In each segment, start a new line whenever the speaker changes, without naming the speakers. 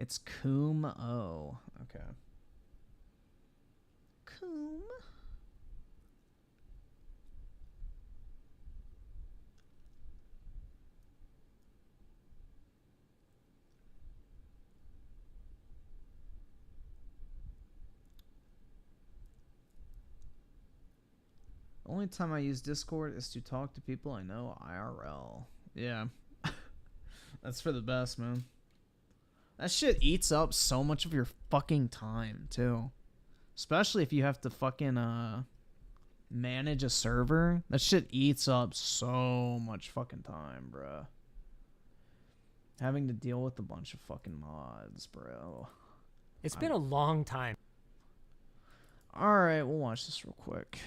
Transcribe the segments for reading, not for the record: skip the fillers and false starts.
It's Coom O. Okay. Coom. The only time I use Discord is to talk to people I know IRL. Yeah. That's for the best, man. That shit eats up so much of your fucking time, too. Especially if you have to fucking, manage a server. That shit eats up so much fucking time, bro. Having to deal with a bunch of fucking mods, bro.
It's been a long time.
Alright, we'll watch this real quick.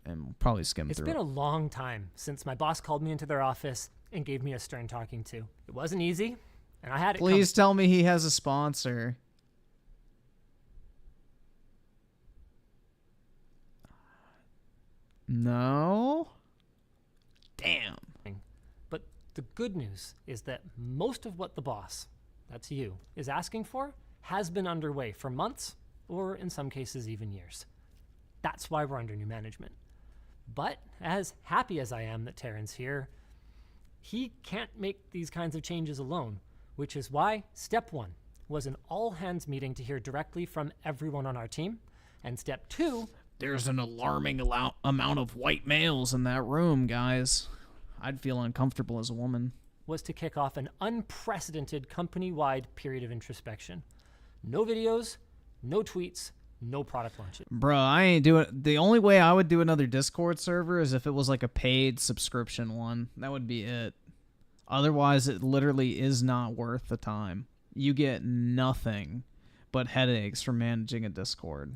And we'll probably skim through it.
It's been a long time since my boss called me into their office and gave me a stern talking to. It wasn't easy, and I had it.
Please tell me he has a sponsor. No? Damn.
But the good news is that most of what the boss, that's you, is asking for has been underway for months, or in some cases even years. That's why we're under new management. But as happy as I am that Terran's here, he can't make these kinds of changes alone, which is why step 1 was an all-hands meeting to hear directly from everyone on our team, and step 2...
There's an alarming amount of white males in that room, guys. I'd feel uncomfortable as a woman.
...was to kick off an unprecedented company-wide period of introspection. No videos, no tweets, no product launches.
Bro, I ain't doing... The only way I would do another Discord server is if it was like a paid subscription one. That would be it. Otherwise, it literally is not worth the time. You get nothing but headaches from managing a Discord.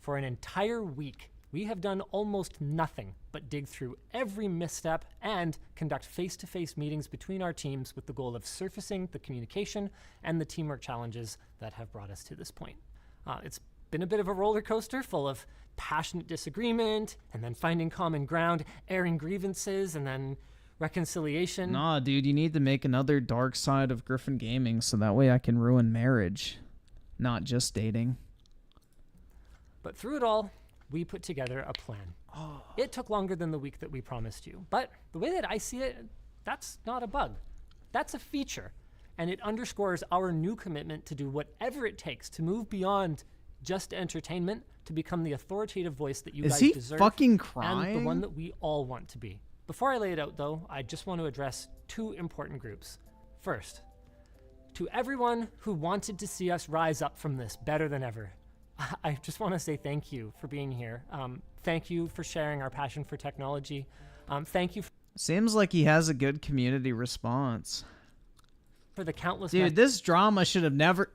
For an entire week, we have done almost nothing but dig through every misstep and conduct face-to-face meetings between our teams with the goal of surfacing the communication and the teamwork challenges that have brought us to this point. It's been a bit of a roller coaster full of passionate disagreement and then finding common ground, airing grievances, and then reconciliation.
Nah, dude, you need to make another dark side of Griffin Gaming so that way I can ruin marriage, not just dating.
But through it all, we put together a plan. It took longer than the week that we promised you, but the way that I see it, that's not a bug. That's a feature, and it underscores our new commitment to do whatever it takes to move beyond just entertainment to become the authoritative voice that you guys deserve.
Is he fucking crying?
And the one that we all want to be. Before I lay it out, though, I just want to address 2 important groups. First, to everyone who wanted to see us rise up from this better than ever, I just want to say thank you for being here. Thank you for sharing our passion for technology. Thank you.
Seems like he has a good community response.
For the countless...
Dude, this drama should have never...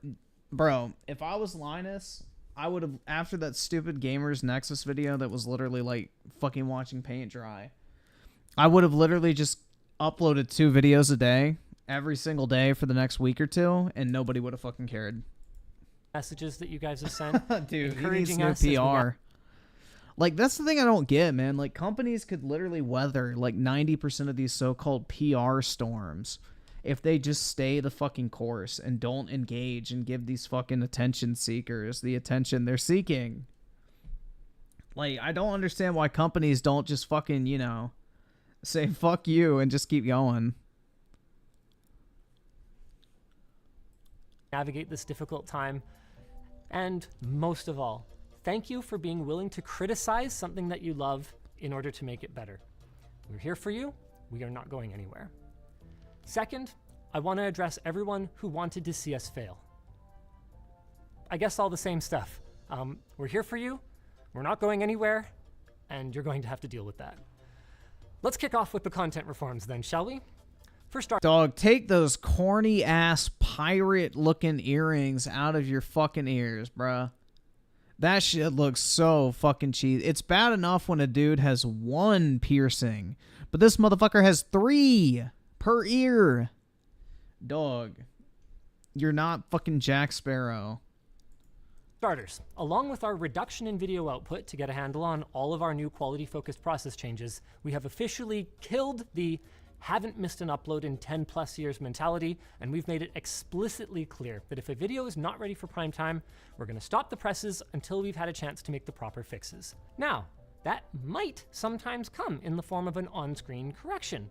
Bro, if I was Linus, I would have, after that stupid Gamers Nexus video that was literally like fucking watching paint dry, I would have literally just uploaded 2 videos a day, every single day for the next week or 2, and nobody would have fucking cared.
Messages that you guys have sent.
Dude,
encouraging
he needs new
us
PR. Like, that's the thing I don't get, man. Like, companies could literally weather like 90% of these so-called PR storms if they just stay the fucking course and don't engage and give these fucking attention seekers the attention they're seeking. Like, I don't understand why companies don't just fucking, you know, say fuck you and just keep going.
Navigate this difficult time. And most of all, thank you for being willing to criticize something that you love in order to make it better. We're here for you. We are not going anywhere. Second, I want to address everyone who wanted to see us fail. I guess all the same stuff. We're here for you. We're not going anywhere. And you're going to have to deal with that. Let's kick off with the content reforms then, shall we? First,
dog, take those corny ass pirate looking earrings out of your fucking ears, bruh. That shit looks so fucking cheesy. It's bad enough when a dude has 1 piercing, but this motherfucker has 3 per ear. Dog, you're not fucking Jack Sparrow.
Starters, along with our reduction in video output to get a handle on all of our new quality-focused process changes, we have officially killed the haven't missed an upload in 10 plus years mentality, and we've made it explicitly clear that if a video is not ready for prime time, we're going to stop the presses until we've had a chance to make the proper fixes. Now, that might sometimes come in the form of an on-screen correction,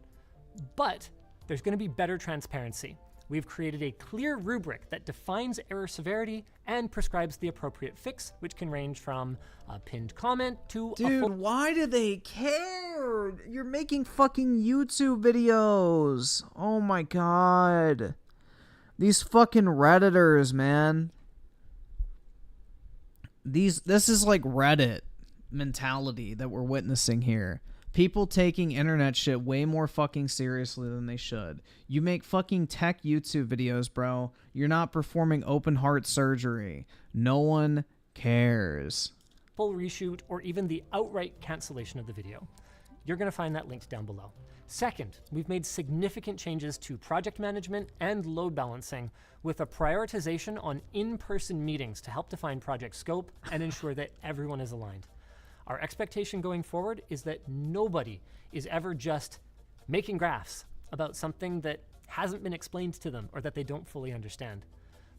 but there's going to be better transparency. We've created a clear rubric that defines error severity and prescribes the appropriate fix, which can range from a pinned comment to
Dude, why do they care? You're making fucking YouTube videos. Oh my god. These fucking Redditors, man. This is like Reddit mentality that we're witnessing here. People taking internet shit way more fucking seriously than they should. You make fucking tech YouTube videos, bro. You're not performing open heart surgery. No one cares.
full reshoot, or even the outright cancellation of the video. You're going to find that linked down below. Second, we've made significant changes to project management and load balancing with a prioritization on in-person meetings to help define project scope and ensure that everyone is aligned. Our expectation going forward is that nobody is ever just making graphs about something that hasn't been explained to them or that they don't fully understand.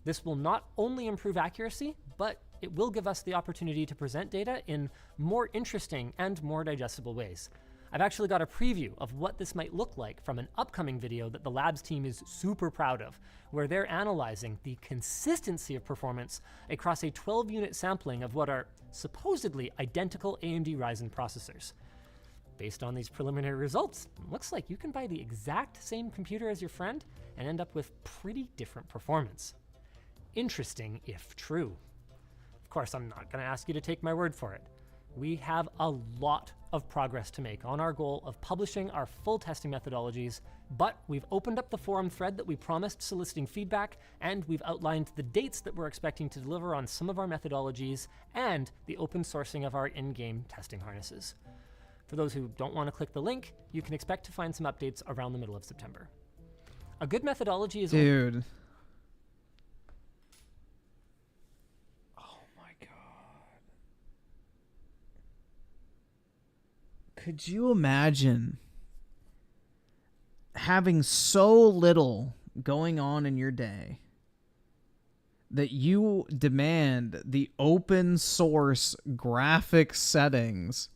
This will not only improve accuracy, but it will give us the opportunity to present data in more interesting and more digestible ways. I've actually got a preview of what this might look like from an upcoming video that the labs team is super proud of, where they're analyzing the consistency of performance across a 12-unit sampling of what are supposedly identical AMD Ryzen processors. Based on these preliminary results, it looks like you can buy the exact same computer as your friend and end up with pretty different performance. Interesting if true. Of course, I'm not going to ask you to take my word for it. We have a lot of progress to make on our goal of publishing our full testing methodologies, but we've opened up the forum thread that we promised soliciting feedback, and we've outlined the dates that we're expecting to deliver on some of our methodologies and the open sourcing of our in-game testing harnesses. For those who don't want to click the link, you can expect to find some updates around the middle of September. A good methodology is...
Dude. Oh my god. Could you imagine having so little going on in your day that you demand the open source graphic settings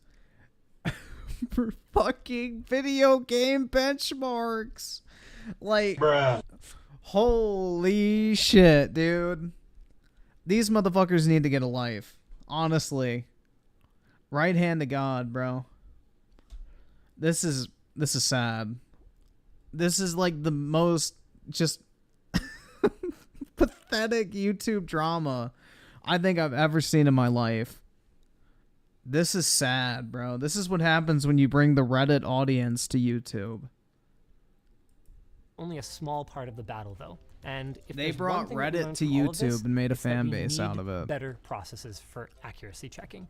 for fucking video game benchmarks? Like, bruh. Holy shit, dude. These motherfuckers need to get a life. Honestly. Right hand to God, bro. This is sad. This is like the most just pathetic YouTube drama I think I've ever seen in my life. This is sad, bro. This is what happens when you bring the Reddit audience to YouTube.
Only a small part of the battle, though. And if
they brought Reddit to YouTube and made a fan base out of it.
Better processes for accuracy checking.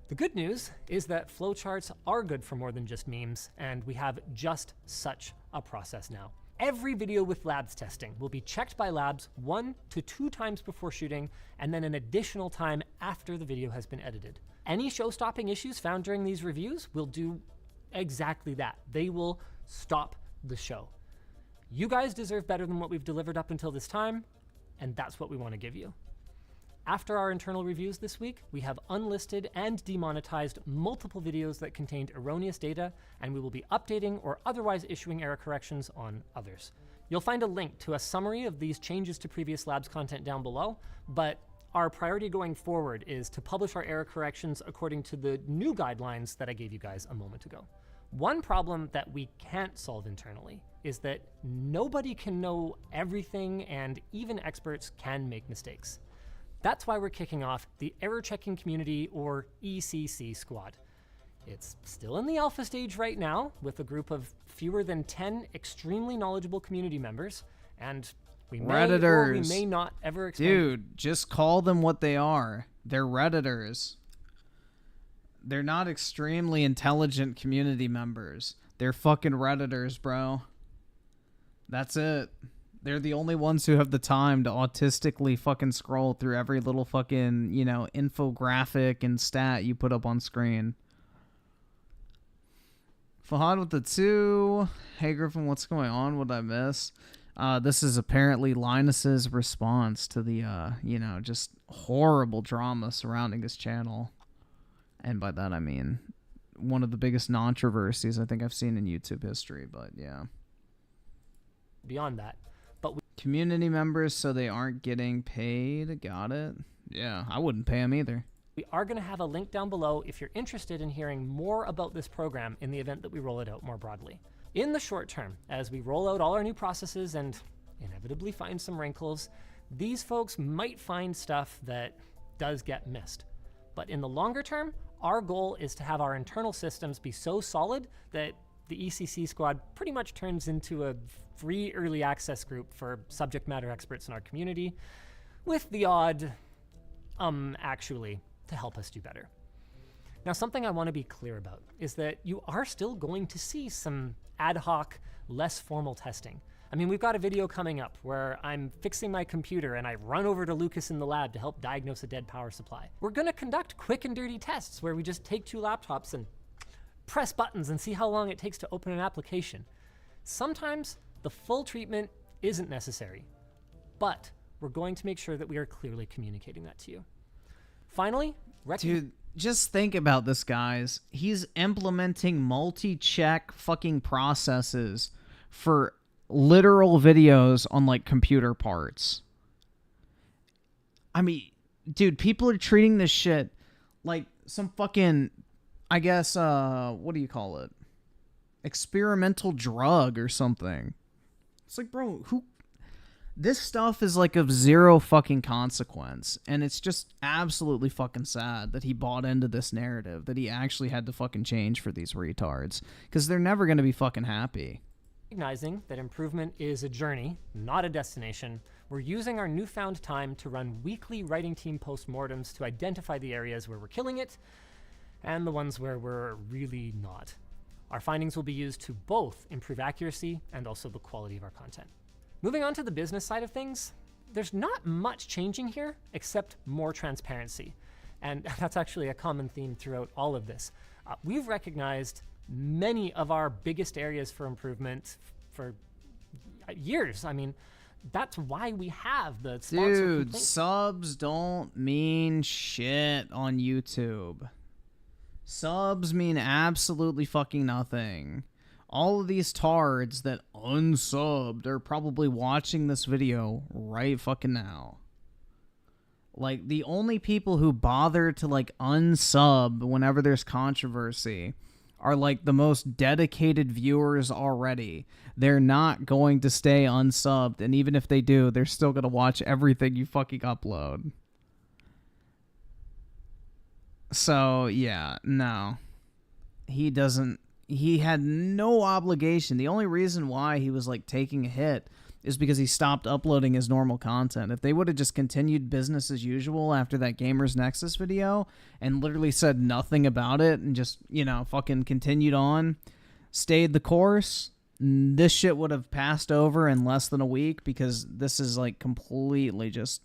The good news is that flowcharts are good for more than just memes, and we have just such a process now. Every video with labs testing will be checked by labs 1 to 2 times before shooting, and then an additional time after the video has been edited. Any show-stopping issues found during these reviews will do exactly that. They will stop the show. You guys deserve better than what we've delivered up until this time, and that's what we want to give you. After our internal reviews this week, we have unlisted and demonetized multiple videos that contained erroneous data, and we will be updating or otherwise issuing error corrections on others. You'll find a link to a summary of these changes to previous labs content down below, but our priority going forward is to publish our error corrections according to the new guidelines that I gave you guys a moment ago. One problem that we can't solve internally is that nobody can know everything, and even experts can make mistakes. That's why we're kicking off the Error Checking Community, or ECC Squad. It's still in the alpha stage right now, with a group of fewer than 10 extremely knowledgeable community members, and we may or we may not ever explain.
Dude, just call them what they are. They're Redditors. They're not extremely intelligent community members. They're fucking Redditors, bro. That's it. They're the only ones who have the time to autistically fucking scroll through every little fucking, you know, infographic and stat you put up on screen. Fahad with the 2. Hey, Griffin, what's going on? What did I miss? This is apparently Linus's response to the, just horrible drama surrounding his channel. And by that, I mean one of the biggest controversies I think I've seen in YouTube history, but yeah.
Beyond that. But
community members, so they aren't getting paid. Got it. Yeah, I wouldn't pay them either.
We are going to have a link down below if you're interested in hearing more about this program in the event that we roll it out more broadly. In the short term, as we roll out all our new processes and inevitably find some wrinkles, these folks might find stuff that does get missed. But in the longer term, our goal is to have our internal systems be so solid that the ECC squad pretty much turns into a free early access group for subject matter experts in our community, with the odd, actually, to help us do better. Now, something I want to be clear about is that you are still going to see some ad hoc, less formal testing. I mean, we've got a video coming up where I'm fixing my computer and I run over to Lucas in the lab to help diagnose a dead power supply. We're going to conduct quick and dirty tests where we just take 2 laptops and press buttons and see how long it takes to open an application. Sometimes the full treatment isn't necessary, but we're going to make sure that we are clearly communicating that to you. Finally,
dude, just think about this, guys. He's implementing multi-check fucking processes for literal videos on like computer parts. I mean, dude, people are treating this shit like some fucking, I guess, what do you call it? Experimental drug or something. It's like, bro, this stuff is like of zero fucking consequence, and it's just absolutely fucking sad that he bought into this narrative, that he actually had to fucking change for these retards, because they're never going to be fucking happy.
Recognizing that improvement is a journey, not a destination, we're using our newfound time to run weekly writing team postmortems to identify the areas where we're killing it and the ones where we're really not. Our findings will be used to both improve accuracy and also the quality of our content. Moving on to the business side of things, there's not much changing here except more transparency. And that's actually a common theme throughout all of this. We've recognized many of our biggest areas for improvement for years. I mean, that's why we have the sponsor
Dude, subs don't mean shit on YouTube. Subs mean absolutely fucking nothing. All of these tards that unsubbed are probably watching this video right fucking now. Like, the only people who bother to, like, unsub whenever there's controversy are, like, the most dedicated viewers already. They're not going to stay unsubbed, and even if they do, they're still going to watch everything you fucking upload. So, yeah, no. He had no obligation. The only reason why he was, like, taking a hit is because he stopped uploading his normal content. If they would have just continued business as usual after that Gamers Nexus video and literally said nothing about it and just, fucking continued on, stayed the course, this shit would have passed over in less than a week, because this is, like, completely just...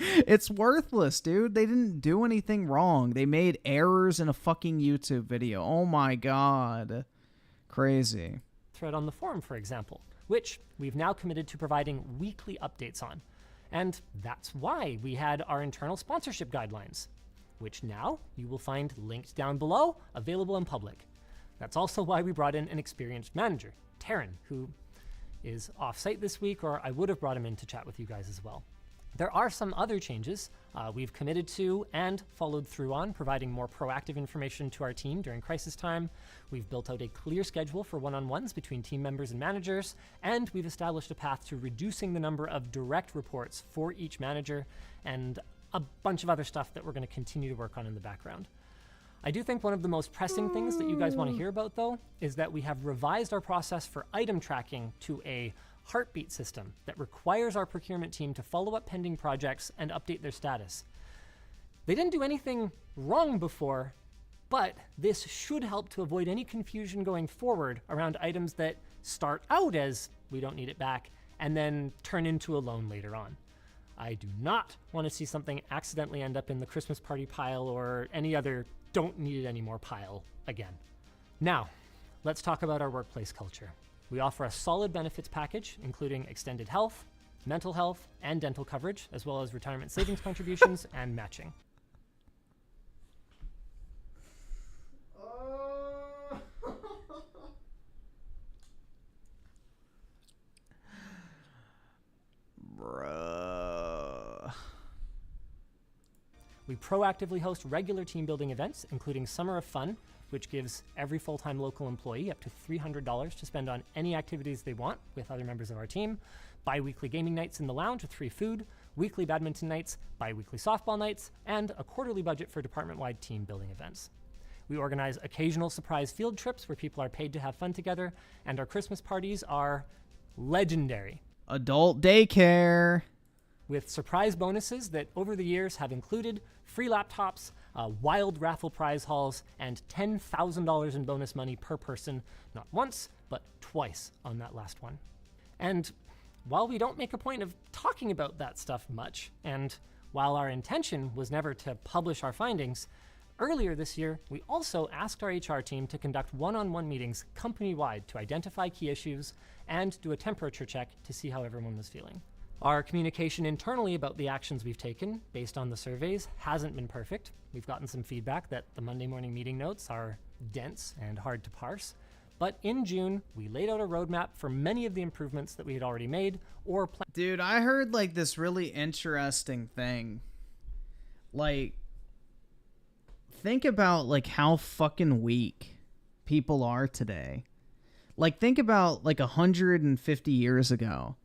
It's worthless, dude. They didn't do anything wrong. They made errors in a fucking YouTube video. Oh my god. Crazy.
Thread on the forum, for example, which we've now committed to providing weekly updates on. And that's why we had our internal sponsorship guidelines, which now you will find linked down below, available in public. That's also why we brought in an experienced manager, Taryn, who is off-site this week, or I would have brought him in to chat with you guys as well. There are some other changes we've committed to and followed through on, providing more proactive information to our team during crisis time. We've built out a clear schedule for one-on-ones between team members and managers, and we've established a path to reducing the number of direct reports for each manager, and a bunch of other stuff that we're going to continue to work on in the background. I do think one of the most pressing things that you guys want to hear about, though, is that we have revised our process for item tracking to a heartbeat system that requires our procurement team to follow up pending projects and update their status. They didn't do anything wrong before, but this should help to avoid any confusion going forward around items that start out as we don't need it back and then turn into a loan later on. I do not want to see something accidentally end up in the Christmas party pile or any other don't need it anymore pile again. Now, let's talk about our workplace culture. We offer a solid benefits package, including extended health, mental health, and dental coverage, as well as retirement savings contributions and matching.
Bruh.
We proactively host regular team building events, including Summer of Fun, which gives every full-time local employee up to $300 to spend on any activities they want with other members of our team, bi-weekly gaming nights in the lounge with free food, weekly badminton nights, bi-weekly softball nights, and a quarterly budget for department-wide team building events. We organize occasional surprise field trips where people are paid to have fun together, and our Christmas parties are legendary.
Adult daycare.
With surprise bonuses that over the years have included free laptops, wild raffle prize hauls, and $10,000 in bonus money per person, not once, but twice on that last one. And while we don't make a point of talking about that stuff much, and while our intention was never to publish our findings, earlier this year, we also asked our HR team to conduct one-on-one meetings company-wide to identify key issues and do a temperature check to see how everyone was feeling. Our communication internally about the actions we've taken, based on the surveys, hasn't been perfect. We've gotten some feedback that the Monday morning meeting notes are dense and hard to parse. But in June, we laid out a roadmap for many of the improvements that we had already made or planned.
Dude, I heard like this really interesting thing. Like, think about like how fucking weak people are today. Like, think about like 150 years ago.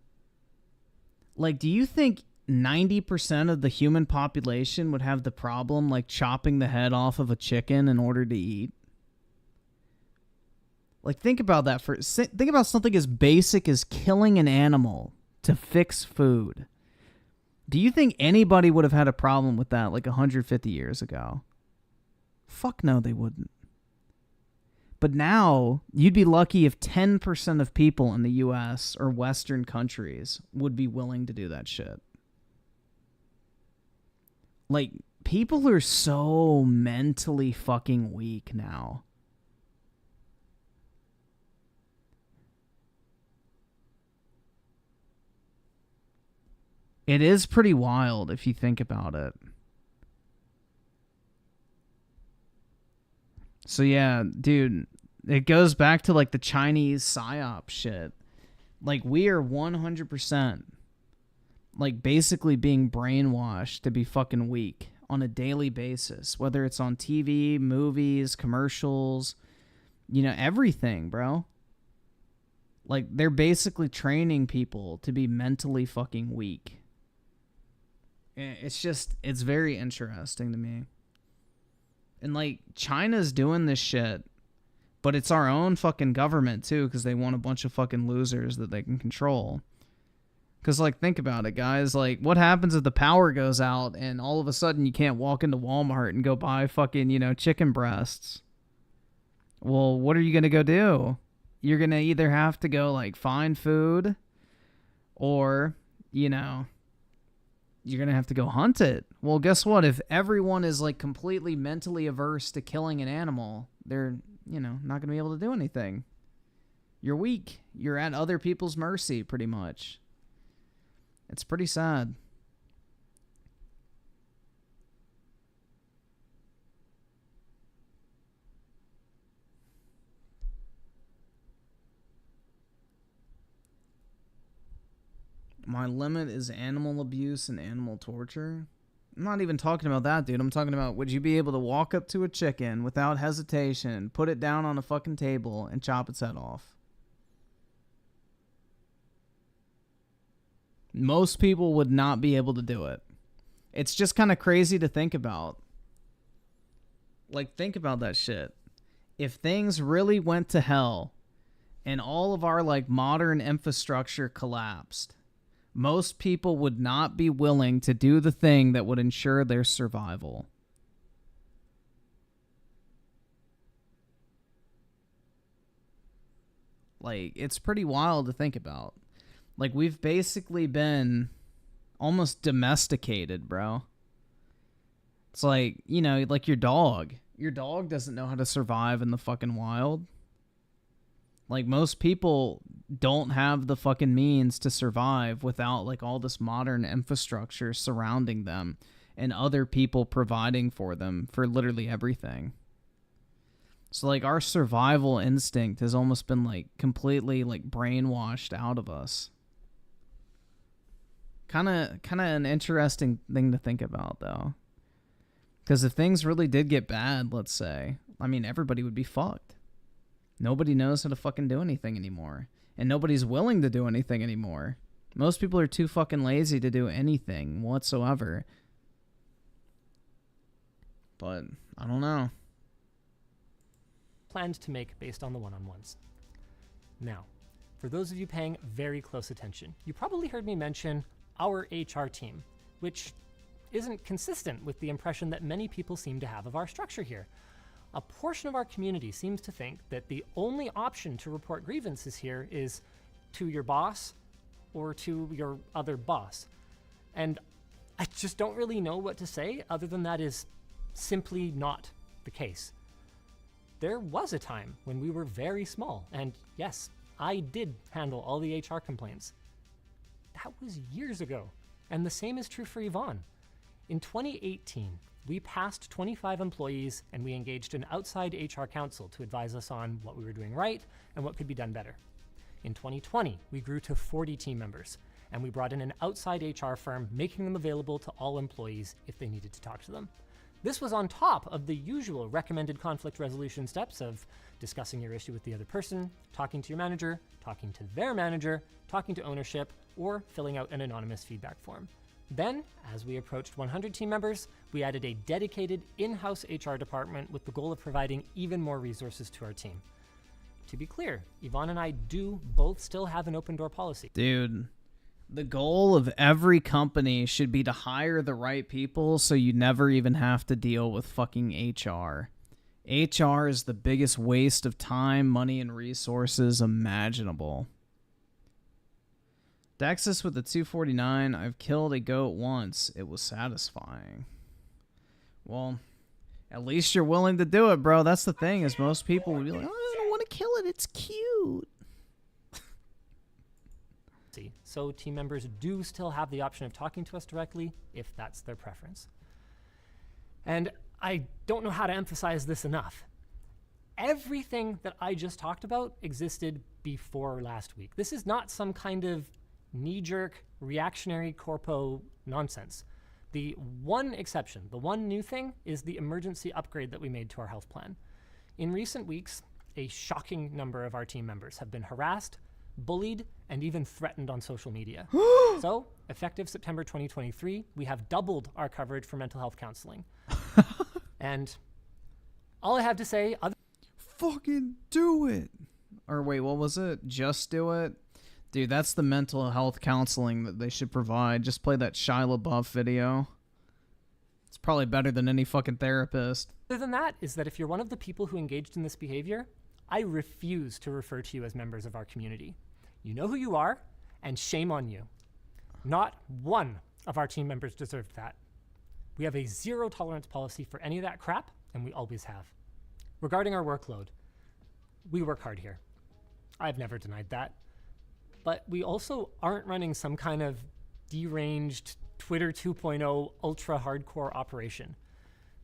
Like, do you think 90% of the human population would have the problem like chopping the head off of a chicken in order to eat? Like, think about that. Think about something as basic as killing an animal to fix food. Do you think anybody would have had a problem with that like 150 years ago? Fuck no, they wouldn't. But now, you'd be lucky if 10% of people in the US or Western countries would be willing to do that shit. Like, people are so mentally fucking weak now. It is pretty wild if you think about it. So yeah, dude, it goes back to like the Chinese psyop shit. Like, we are 100% like basically being brainwashed to be fucking weak on a daily basis, whether it's on TV, movies, commercials, you know, everything, bro. Like, they're basically training people to be mentally fucking weak. It's very interesting to me. And, like, China's doing this shit, but it's our own fucking government, too, because they want a bunch of fucking losers that they can control. Because, like, think about it, guys. Like, what happens if the power goes out and all of a sudden you can't walk into Walmart and go buy fucking, you know, chicken breasts? Well, what are you going to go do? You're going to either have to go, like, find food or, you know, you're going to have to go hunt it. Well, guess what? If everyone is, like, completely mentally averse to killing an animal, they're, you know, not going to be able to do anything. You're weak. You're at other people's mercy, pretty much. It's pretty sad. My limit is animal abuse and animal torture. I'm not even talking about that, dude. I'm talking about, would you be able to walk up to a chicken without hesitation, put it down on a fucking table, and chop its head off? Most people would not be able to do it. It's just kind of crazy to think about. Like, think about that shit. If things really went to hell and all of our, like, modern infrastructure collapsed, most people would not be willing to do the thing that would ensure their survival. Like, it's pretty wild to think about. Like, we've basically been almost domesticated, bro. It's like, you know, like your dog. Your dog doesn't know how to survive in the fucking wild. Like, most people don't have the fucking means to survive without, like, all this modern infrastructure surrounding them and other people providing for them for literally everything. So, like, our survival instinct has almost been, like, completely, like, brainwashed out of us. Kind of an interesting thing to think about, though. Because if things really did get bad, let's say, I mean, everybody would be fucked. Nobody knows how to fucking do anything anymore. And nobody's willing to do anything anymore. Most people are too fucking lazy to do anything whatsoever. But, I don't know.
Planned to make based on the one-on-ones. Now, for those of you paying very close attention, you probably heard me mention our HR team, which isn't consistent with the impression that many people seem to have of our structure here. A portion of our community seems to think that the only option to report grievances here is to your boss or to your other boss. And I just don't really know what to say other than that is simply not the case. There was a time when we were very small, and yes, I did handle all the HR complaints. That was years ago, and the same is true for Yvonne. In 2018, we passed 25 employees and we engaged an outside HR counsel to advise us on what we were doing right and what could be done better. In 2020, we grew to 40 team members and we brought in an outside HR firm, making them available to all employees if they needed to talk to them. This was on top of the usual recommended conflict resolution steps of discussing your issue with the other person, talking to your manager, talking to their manager, talking to ownership, or filling out an anonymous feedback form. Then, as we approached 100 team members, we added a dedicated in-house HR department with the goal of providing even more resources to our team. To be clear, Yvonne and I do both still have an open door policy.
Dude, the goal of every company should be to hire the right people so you never even have to deal with fucking HR. HR is the biggest waste of time, money, and resources imaginable. Daxus with the 249, I've killed a goat once. It was satisfying. Well, at least you're willing to do it, bro. That's the thing, is most people would be like, oh, I don't want to kill it. It's cute.
So team members do still have the option of talking to us directly if that's their preference. And I don't know how to emphasize this enough. Everything that I just talked about existed before last week. This is not some kind of knee-jerk, reactionary corpo nonsense. The one exception, the one new thing, is the emergency upgrade that we made to our health plan. In recent weeks, a shocking number of our team members have been harassed, bullied, and even threatened on social media. So, effective September 2023, we have doubled our coverage for mental health counseling. And all I have to say,
fucking do it. Or wait, what was it? Just do it? Dude, that's the mental health counseling that they should provide. Just play that Shia LaBeouf video. It's probably better than any fucking therapist.
Other than that is that if you're one of the people who engaged in this behavior, I refuse to refer to you as members of our community. You know who you are, and shame on you. Not one of our team members deserved that. We have a zero tolerance policy for any of that crap, and we always have. Regarding our workload, we work hard here. I've never denied that. But we also aren't running some kind of deranged Twitter 2.0 ultra hardcore operation.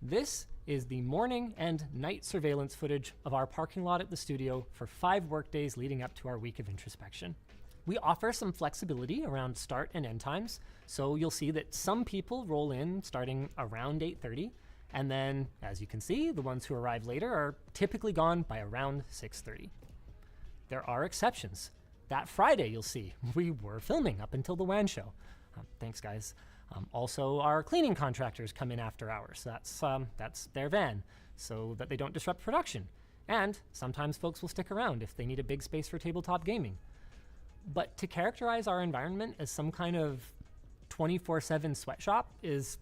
This is the morning and night surveillance footage of our parking lot at the studio for 5 workdays leading up to our week of introspection. We offer some flexibility around start and end times, so you'll see that some people roll in starting around 8:30, and then, as you can see, the ones who arrive later are typically gone by around 6:30. There are exceptions. That Friday, you'll see, we were filming up until the WAN show. Thanks, guys. Also, our cleaning contractors come in after hours. That's their van, so that they don't disrupt production. And sometimes folks will stick around if they need a big space for tabletop gaming. But to characterize our environment as some kind of 24/7 sweatshop is,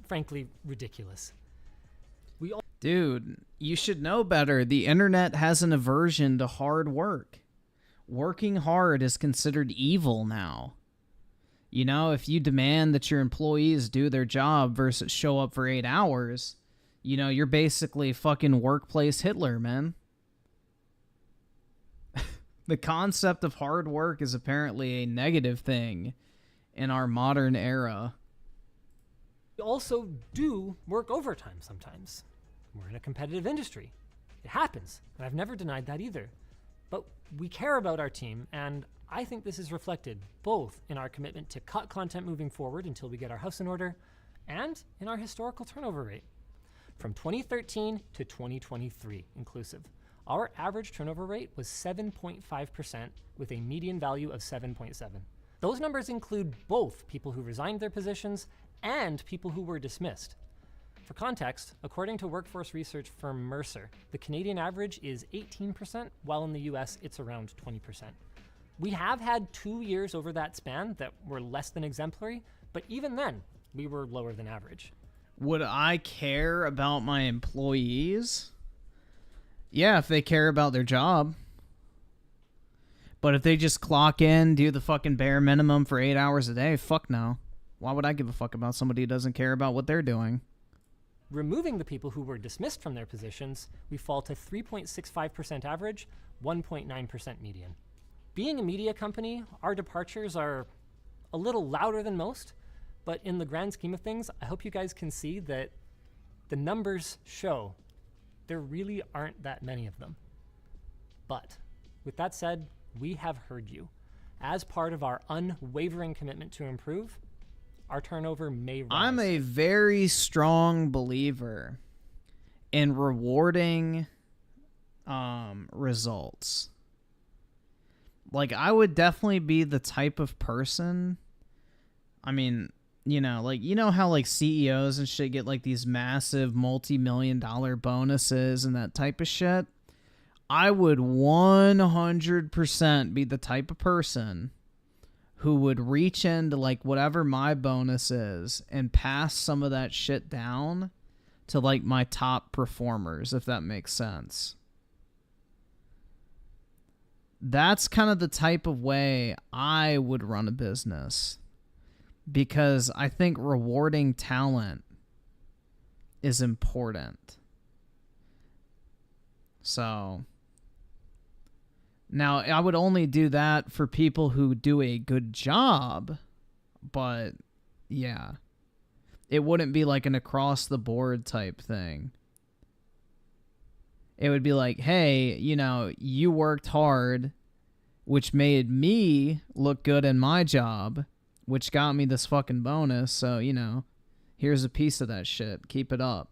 frankly, ridiculous.
Dude, you should know better. The internet has an aversion to hard work. Working hard is considered evil now. You know, if you demand that your employees do their job versus show up for 8 hours, you know, you're basically fucking workplace Hitler, man. The concept of hard work is apparently a negative thing in our modern era.
We also do work overtime sometimes. We're in a competitive industry. It happens, and I've never denied that either. But we care about our team, and I think this is reflected both in our commitment to cut content moving forward until we get our house in order, and in our historical turnover rate. From 2013 to 2023 inclusive, our average turnover rate was 7.5% with a median value of 7.7. Those numbers include both people who resigned their positions and people who were dismissed. For context, according to workforce research firm Mercer, the Canadian average is 18%, while in the US it's around 20%. We have had 2 years over that span that were less than exemplary, but even then, we were lower than average.
Would I care about my employees? Yeah, if they care about their job. But if they just clock in, do the fucking bare minimum for 8 hours a day, fuck no. Why would I give a fuck about somebody who doesn't care about what they're doing?
Removing the people who were dismissed from their positions, we fall to 3.65% average, 1.9% median. Being a media company, our departures are a little louder than most, but in the grand scheme of things, I hope you guys can see that the numbers show there really aren't that many of them. But with that said, we have heard you. As part of our unwavering commitment to improve, our turnover may rise.
I'm a very strong believer in rewarding results. Like, I would definitely be the type of person, I mean, you know how like CEOs and shit get like these massive multi-million-dollar bonuses and that type of shit? I would 100% be the type of person who would reach into like whatever my bonus is and pass some of that shit down to like my top performers, if that makes sense. That's kind of the type of way I would run a business, because I think rewarding talent is important. So now, I would only do that for people who do a good job, but yeah, it wouldn't be like an across-the-board type thing. It would be like, hey, you worked hard, which made me look good in my job, which got me this fucking bonus, so, here's a piece of that shit. Keep it up.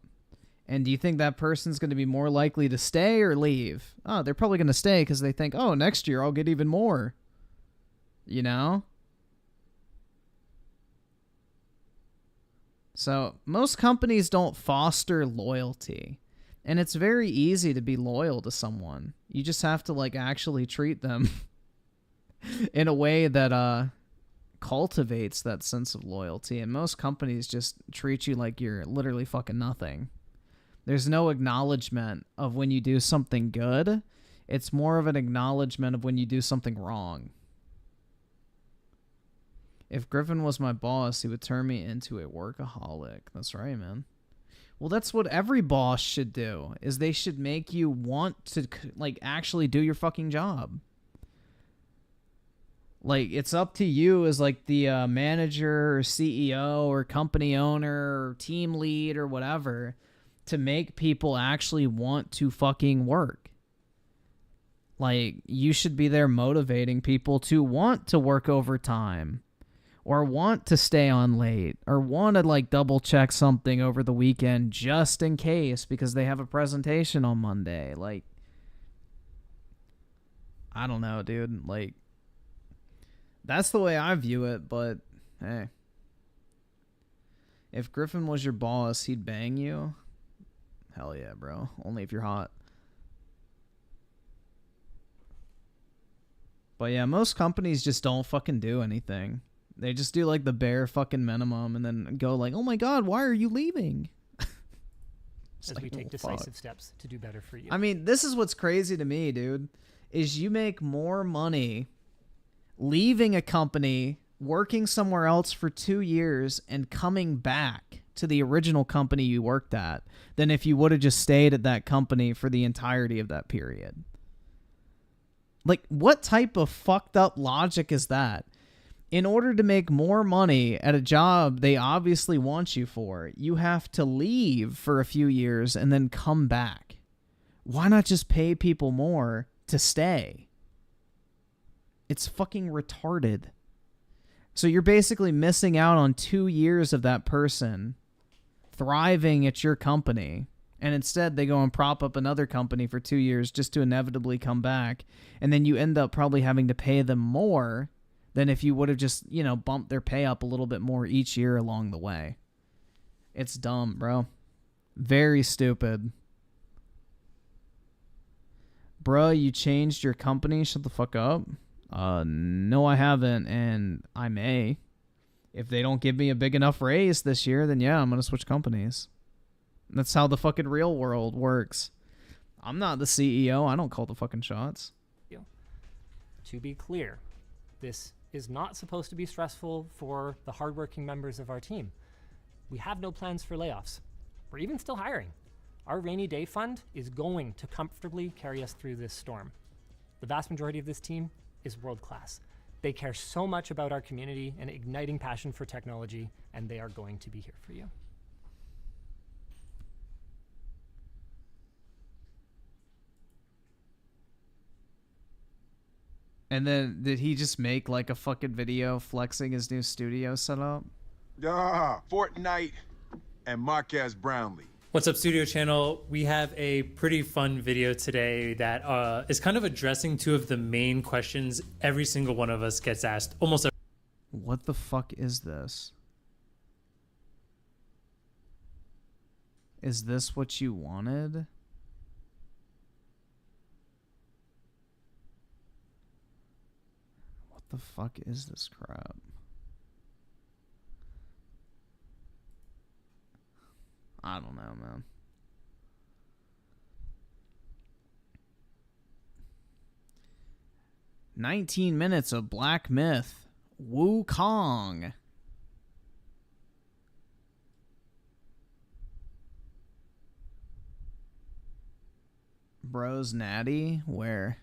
And do you think that person's going to be more likely to stay or leave? Oh, they're probably going to stay because they think, oh, next year I'll get even more. So most companies don't foster loyalty. And it's very easy to be loyal to someone. You just have to like actually treat them in a way that cultivates that sense of loyalty. And most companies just treat you like you're literally fucking nothing. There's no acknowledgement of when you do something good. It's more of an acknowledgement of when you do something wrong. If Griffin was my boss, he would turn me into a workaholic. That's right, man. Well, that's what every boss should do, is they should make you want to like actually do your fucking job. Like, it's up to you as like the manager or CEO or company owner or team lead or whatever to make people actually want to fucking work. Like, you should be there motivating people to want to work overtime or want to stay on late or want to like double check something over the weekend just in case because they have a presentation on Monday. Like, I don't know, dude. Like, that's the way I view it, but hey. If Griffin was your boss, he'd bang you. Hell yeah, bro. Only if you're hot. But yeah, most companies just don't fucking do anything. They just do like the bare fucking minimum and then go like, oh my God, why are you leaving?
As like, we take decisive steps to do better for you.
I mean, this is what's crazy to me, dude, is you make more money leaving a company, working somewhere else for 2 years and coming back to the original company you worked at than if you would have just stayed at that company for the entirety of that period. Like, what type of fucked up logic is that? In order to make more money at a job they obviously want you for, you have to leave for a few years and then come back. Why not just pay people more to stay? It's fucking retarded. So you're basically missing out on 2 years of that person thriving at your company. And instead they go and prop up another company for 2 years just to inevitably come back. And then you end up probably having to pay them more than if you would have just, you know, bumped their pay up a little bit more each year along the way. It's dumb, bro. Very stupid. Bruh, you changed your company? Shut the fuck up. No, I haven't, and I may. If they don't give me a big enough raise this year, then yeah, I'm gonna switch companies. That's how the fucking real world works. I'm not the CEO. I don't call the fucking shots.
To be clear, this is not supposed to be stressful for the hardworking members of our team. We have no plans for layoffs. We're even still hiring. Our rainy day fund is going to comfortably carry us through this storm. The vast majority of this team is world class. They care so much about our community and igniting passion for technology, and they are going to be here for you.
And then did he just make like a fucking video flexing his new studio setup?
Fortnite and Marquez Brownlee.
What's up, Studio Channel? We have a pretty fun video today that is kind of addressing two of the main questions every single one of us gets asked almost every.
What the fuck is this? Is this what you wanted? What the fuck is this crap? I don't know, man. "19 minutes of Black Myth. Wukong." Bros natty? Where?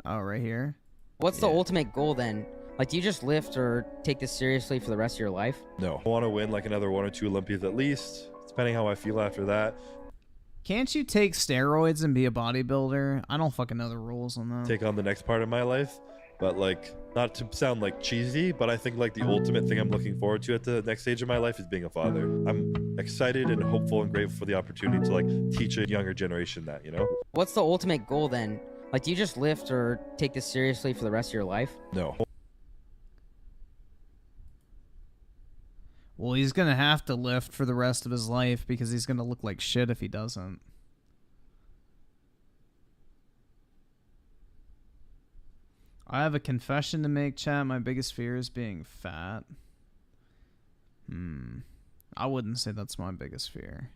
Oh, right here.
What's the ultimate goal then? Like, do you just lift or take this seriously for the rest of your life?
No. I want to win like another 1 or 2 Olympias at least, depending how I feel after that.
Can't you take steroids and be a bodybuilder? I don't fucking know the rules on that.
Take on the next part of my life. But like, not to sound like cheesy, but I think like the ultimate thing I'm looking forward to at the next stage of my life is being a father. I'm excited and hopeful and grateful for the opportunity to like teach a younger generation that, you know?
What's the ultimate goal then? Like, do you just lift or take this seriously for the rest of your life?
No.
Well, he's going to have to lift for the rest of his life because he's going to look like shit if he doesn't. I have a confession to make, chat. My biggest fear is being fat. I wouldn't say that's my biggest fear.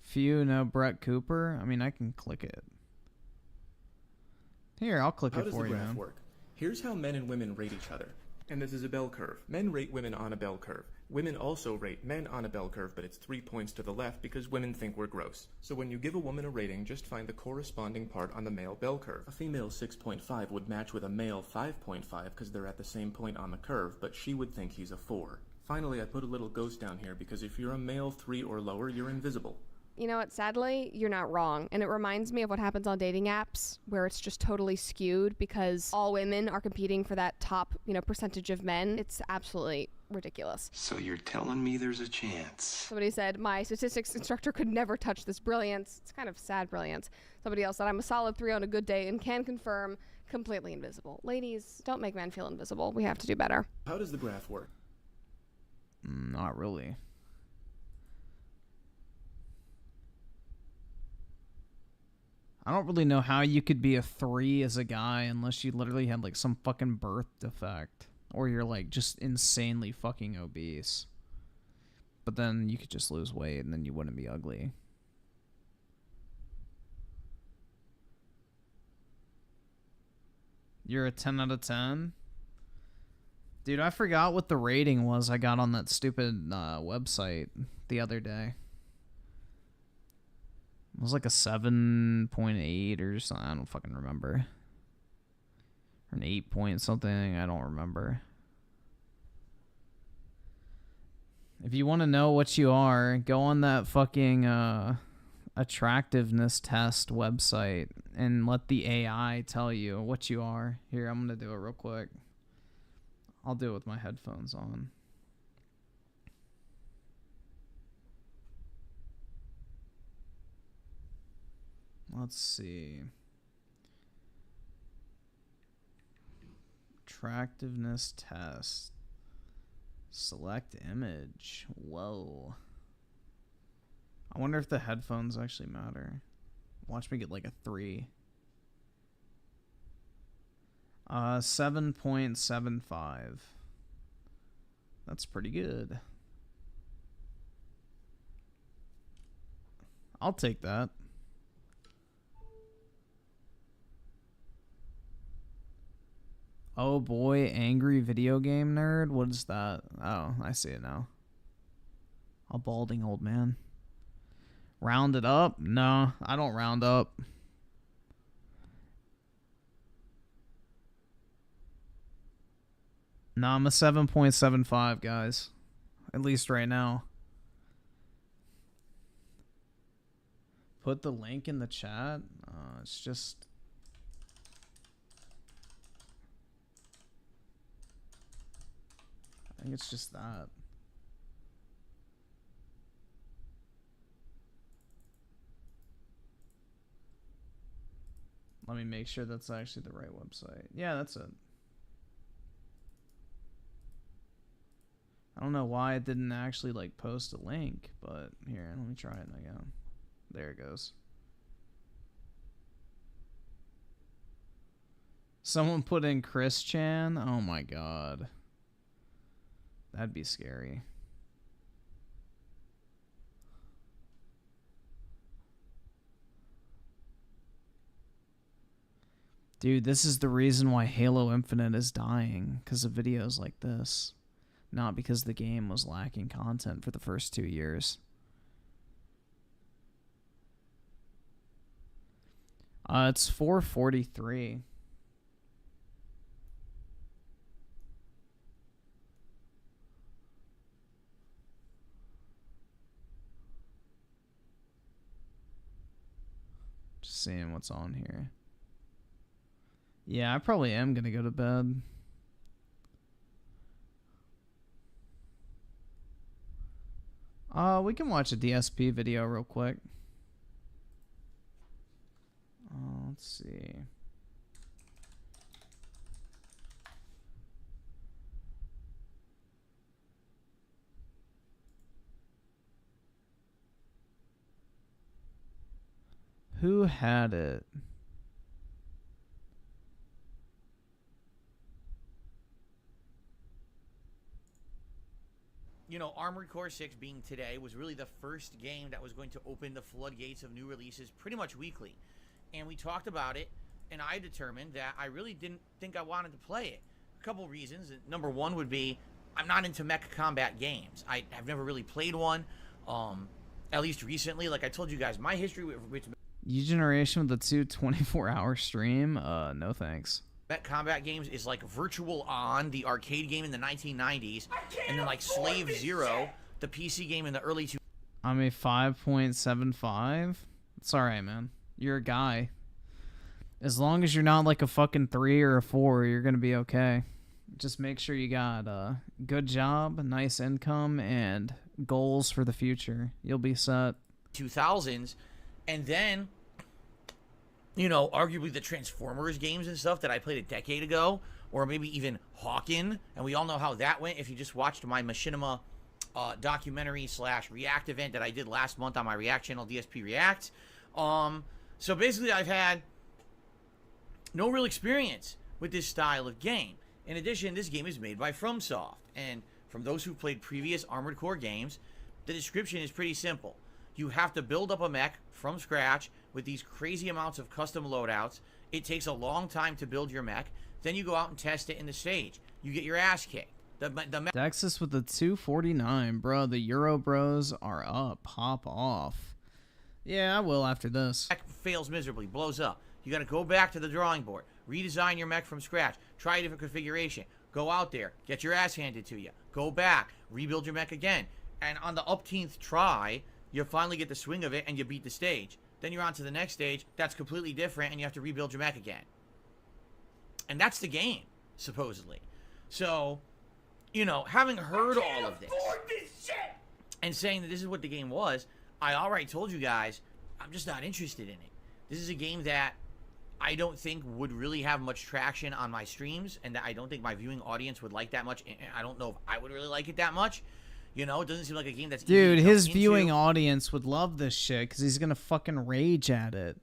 Few know Brett Cooper. I mean, I can click it. Here, I'll click it for you, man.
How does the graph work? Here's how men and women rate each other. And this is a bell curve. Men rate women on a bell curve. Women also rate men on a bell curve, but it's 3 points to the left because women think we're gross. So when you give a woman a rating, just find the corresponding part on the male bell curve. A female 6.5 would match with a male 5.5 because they're at the same point on the curve, but she would think he's a 4. Finally, I put a little ghost down here because if you're a male 3 or lower, you're invisible.
You know what, sadly, you're not wrong. And it reminds me of what happens on dating apps where it's just totally skewed because all women are competing for that top, percentage of men. It's absolutely ridiculous.
So you're telling me there's a chance?
Somebody said, my statistics instructor could never touch this brilliance. It's kind of sad brilliance. Somebody else said, I'm a solid 3 on a good day and can confirm completely invisible. Ladies, don't make men feel invisible. We have to do better.
How does the graph work?
Not really. I don't really know how you could be a 3 as a guy unless you literally had like some fucking birth defect or you're like just insanely fucking obese. But then you could just lose weight and then you wouldn't be ugly. You're a 10 out of 10? Dude, I forgot what the rating was I got on that stupid website the other day. It was like a 7.8 or something. I don't fucking remember. Or an 8 point something. I don't remember. If you want to know what you are, go on that fucking attractiveness test website and let the AI tell you what you are. Here, I'm going to do it real quick. I'll do it with my headphones on. Let's see. Attractiveness test. Select image. Whoa. I wonder if the headphones actually matter. Watch me get like a 3. 7.75. That's pretty good. I'll take that. Oh boy, angry video game nerd? What is that? Oh, I see it now. A balding old man. Round it up? No, I don't round up. No, I'm a 7.75, guys. At least right now. Put the link in the chat. It's just... I think it's just that. Let me make sure that's actually the right website. Yeah, that's it. I don't know why it didn't actually like post a link, but here, let me try it again. There it goes. Someone put in Chris Chan. Oh my god. That'd be scary. Dude, this is the reason why Halo Infinite is dying, because of videos like this. Not because the game was lacking content for the first 2 years. It's 443. Just seeing what's on here. Yeah, I probably am gonna go to bed. We can watch a DSP video real quick. Let's see. Who had it?
You know, Armored Core 6 being today was really the first game that was going to open the floodgates of new releases pretty much weekly. And we talked about it, and I determined that I really didn't think I wanted to play it. A couple reasons. Number one would be, I'm not into mech combat games. I've never really played one, at least recently. Like I told you guys, my history with
U-Generation with the 24-hour stream? No thanks.
mech combat games is like Virtual On, the arcade game in the 1990s, and then like Slave Zero, the PC game in the early 2000s.
I'm a 5.75. It's alright, man. You're a guy. As long as you're not like a fucking 3 or a 4, you're gonna be okay. Just make sure you got a good job, a nice income, and goals for the future. You'll be set.
2000s, and then, you know, arguably the Transformers games and stuff that I played a decade ago, or maybe even Hawken, and we all know how that went if you just watched my Machinima documentary / React event that I did last month on my React channel, DSP React. So basically I've had no real experience with this style of game. In addition, this game is made by FromSoft, and from those who've played previous Armored Core games, the description is pretty simple. You have to build up a mech from scratch with these crazy amounts of custom loadouts. It takes a long time to build your mech. Then you go out and test it in the stage. You get your ass kicked.
Dexus with the 249, bro. The Euro Bros are up. Pop off. Yeah, I will after this.
mech fails miserably, blows up. You got to go back to the drawing board, redesign your mech from scratch, try a different configuration, go out there, get your ass handed to you, go back, rebuild your mech again, and on the upteenth try, you finally get the swing of it and you beat the stage. Then you're on to the next stage that's completely different and you have to rebuild your mech again. And that's the game, supposedly. So, you know, having heard all of this and saying that this is what the game was, I already told you guys, I'm just not interested in it. This is a game that I don't think would really have much traction on my streams, and that I don't think my viewing audience would like that much. I don't know if I would really like it that much. You know, it doesn't seem like a game that's easy
Dude,
to
his
jump
viewing
into.
audience would love this shit because he's gonna fucking rage at it.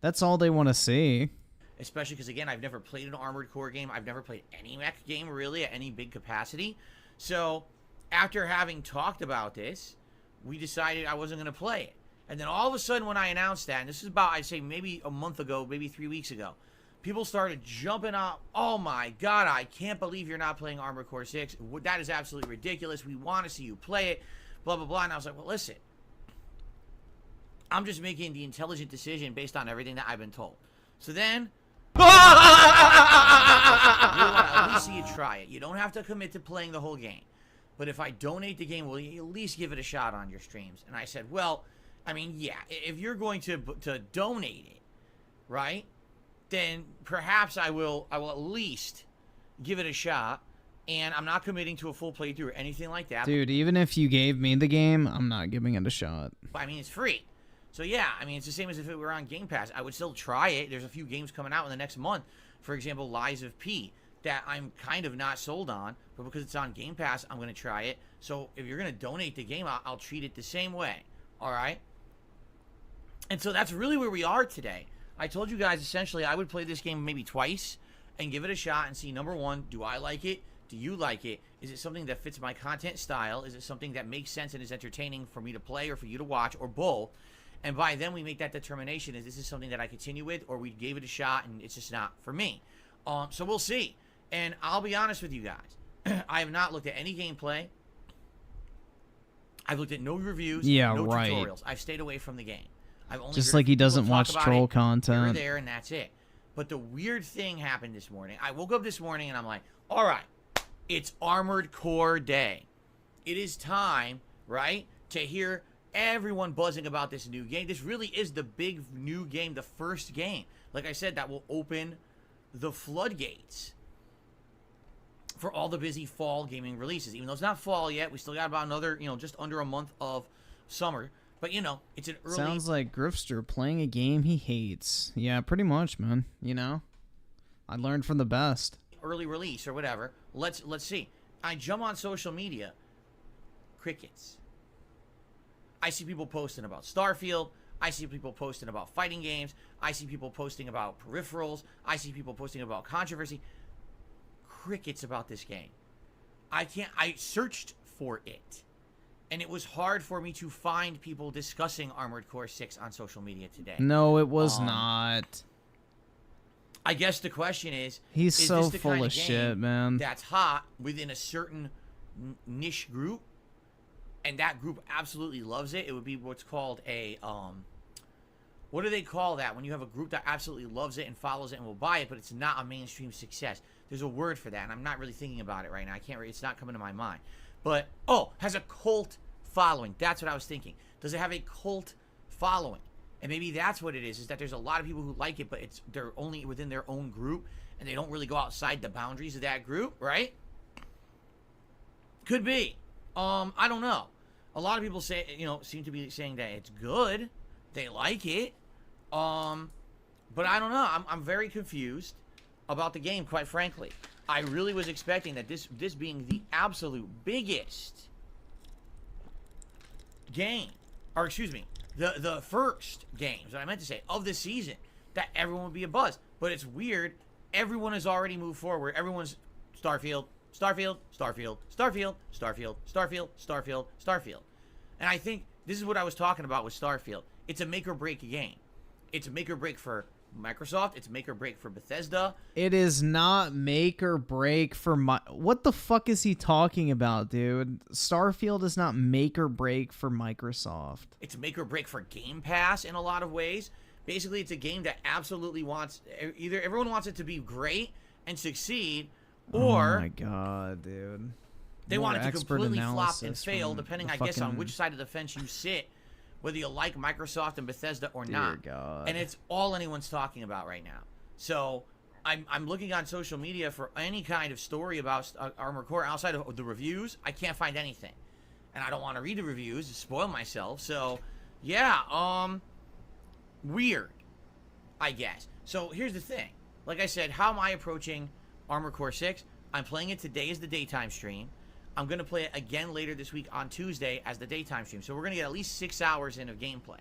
That's all they want to see.
Especially because, again, I've never played an Armored Core game. I've never played any mech game, really, at any big capacity. So, after having talked about this, we decided I wasn't going to play it. And then all of a sudden, when I announced that, and this is about, I'd say, maybe a month ago, maybe 3 weeks ago, people started jumping up. Oh, my God, I can't believe you're not playing Armored Core 6. That is absolutely ridiculous. We want to see you play it, blah, blah, blah. And I was like, well, listen. I'm just making the intelligent decision based on everything that I've been told. So then... I at least see you try it. You don't have to commit to playing the whole game. But if I donate the game, will you at least give it a shot on your streams? And I said, well, I mean, yeah, if you're going to donate it, right, then perhaps I will at least give it a shot. And I'm not committing to a full playthrough or anything like that.
Dude, even if you gave me the game, I'm not giving it a shot.
I mean, it's free. So, yeah, I mean, it's the same as if it were on Game Pass. I would still try it. There's a few games coming out in the next month. For example, Lies of P, that I'm kind of not sold on. But because it's on Game Pass, I'm going to try it. So, if you're going to donate the game, I'll treat it the same way. All right? And so, that's really where we are today. I told you guys, essentially, I would play this game maybe twice and give it a shot and see, number one, do I like it? Do you like it? Is it something that fits my content style? Is it something that makes sense and is entertaining for me to play or for you to watch or both? And by then we make that determination, is this is something that I continue with, or we gave it a shot and it's just not for me. So we'll see. And I'll be honest with you guys. I have not looked at any gameplay. I've looked at no reviews, no tutorials. I've stayed away from the game. I've only
Just
heard
like he
people
doesn't
talk
watch
about
troll
it
content.
here or there, and that's it. But the weird thing happened this morning. I woke up this morning and I'm like, all right, it's Armored Core Day. It is time, right, to hear everyone buzzing about this new game. This really is the big new game, the first game. Like I said, that will open the floodgates for all the busy fall gaming releases. Even though it's not fall yet, we still got about another, just under a month of summer. But, it's an early...
Sounds like Griffster playing a game he hates. Yeah, pretty much, man. I learned from the best.
Early release or whatever. Let's see. I jump on social media. Crickets. I see people posting about Starfield. I see people posting about fighting games. I see people posting about peripherals. I see people posting about controversy. Crickets about this game. I searched for it. And it was hard for me to find people discussing Armored Core 6 on social media today.
No, it was not.
I guess the question is...
He's
is
so
this the
full
kind
of shit, man.
That's hot within a certain niche group, and that group absolutely loves it. It would be what's called a... what do they call that? When you have a group that absolutely loves it and follows it and will buy it, but it's not a mainstream success. There's a word for that, and I'm not really thinking about it right now. It's not coming to my mind. But, has a cult following. That's what I was thinking. Does it have a cult following? And maybe that's what it is that there's a lot of people who like it, but they're only within their own group, and they don't really go outside the boundaries of that group, right? Could be. I don't know. A lot of people say, seem to be saying that it's good. They like it. But I don't know. I'm very confused about the game, quite frankly. I really was expecting that this being the absolute biggest game, or excuse me, the first games that I meant to say of the season, that everyone would be a buzz. But it's weird. Everyone has already moved forward. Everyone's Starfield, Starfield, Starfield, Starfield, Starfield, Starfield, Starfield, Starfield. And I think this is what I was talking about with Starfield. It's a make or break game. It's a make or break for Microsoft. It's make or break for Bethesda.
It is not make or break for what the fuck is he talking about, dude? Starfield is not make or break for Microsoft.
It's make or break for Game Pass in a lot of ways. Basically, it's a game that absolutely wants, either everyone wants it to be great and succeed, or
oh my god, dude.
They
More
want it to
expert
completely flop
analysis
and fail,
from
depending,
the
I guess, on
fucking-
which side of the fence you sit, whether you like Microsoft and Bethesda or
Dear
not.
God.
And it's all anyone's talking about right now. So I'm looking on social media for any kind of story about Armored Core outside of the reviews. I can't find anything, and I don't want to read the reviews to spoil myself. So yeah, weird, I guess. So here's the thing. Like I said, how am I approaching Armored Core 6? I'm playing it today as the daytime stream. I'm going to play it again later this week on Tuesday as the daytime stream. So we're going to get at least 6 hours in of gameplay.